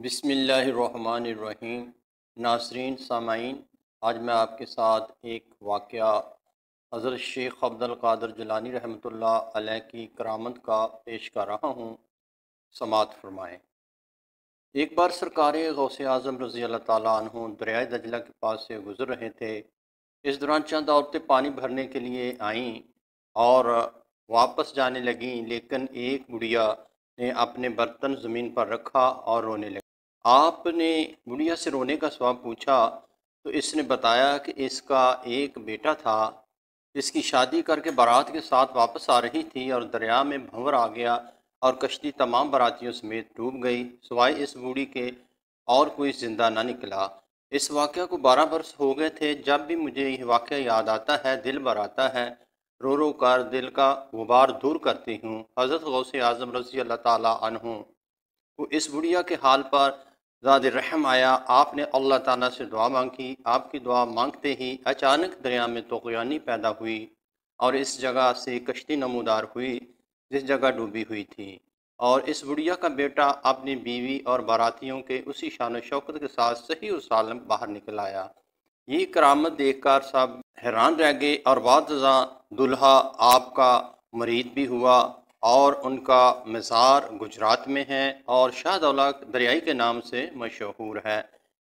بسم اللہ الرحمن الرحیم۔ ناظرین سامعین، آج میں آپ کے ساتھ ایک واقعہ حضرت شیخ عبد القادر جیلانی رحمۃ اللہ علیہ کی کرامت کا پیش کر رہا ہوں، سماعت فرمائیں۔ ایک بار سرکار غوث اعظم رضی اللہ تعالیٰ عنہ دریائے دجلہ کے پاس سے گزر رہے تھے۔ اس دوران چند عورتیں پانی بھرنے کے لیے آئیں اور واپس جانے لگیں، لیکن ایک بڑھیا نے اپنے برتن زمین پر رکھا اور رونے لگی۔ آپ نے بڑھیا سے رونے کا سبب پوچھا تو اس نے بتایا کہ اس کا ایک بیٹا تھا، اس کی شادی کر کے بارات کے ساتھ واپس آ رہی تھی اور دریا میں بھنور آ گیا اور کشتی تمام براتیوں سمیت ڈوب گئی، سوائے اس بوڑھی کے اور کوئی زندہ نہ نکلا۔ اس واقعہ کو 12 برس ہو گئے تھے۔ جب بھی مجھے یہ واقعہ یاد آتا ہے دل بھر آتا ہے، رو رو کر دل کا غبار دور کرتی ہوں۔ حضرت غوث اعظم رضی اللہ تعالیٰ عنہ کو اس بڑھیا کے حال پر زیادہ رحم آیا۔ آپ نے اللہ تعالیٰ سے دعا مانگی۔ آپ کی دعا مانگتے ہی اچانک دریا میں طغیانی پیدا ہوئی اور اس جگہ سے کشتی نمودار ہوئی جس جگہ ڈوبی ہوئی تھی، اور اس بڑھیا کا بیٹا اپنی بیوی اور باراتیوں کے اسی شان و شوکت کے ساتھ صحیح و سالم باہر نکل آیا۔ یہ کرامت دیکھ کر سب حیران رہ گئے اور بعد ازاں دلہا آپ کا مرید بھی ہوا، اور ان کا مزار گجرات میں ہے اور شاہ دولہ دریائی کے نام سے مشہور ہے۔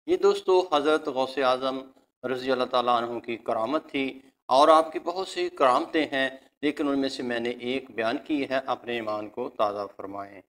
یہ دوستو حضرت غوث اعظم رضی اللہ تعالیٰ عنہ کی کرامت تھی، اور آپ کی بہت سی کرامتیں ہیں، لیکن ان میں سے میں نے ایک بیان کی ہے، اپنے ایمان کو تازہ فرمائیں۔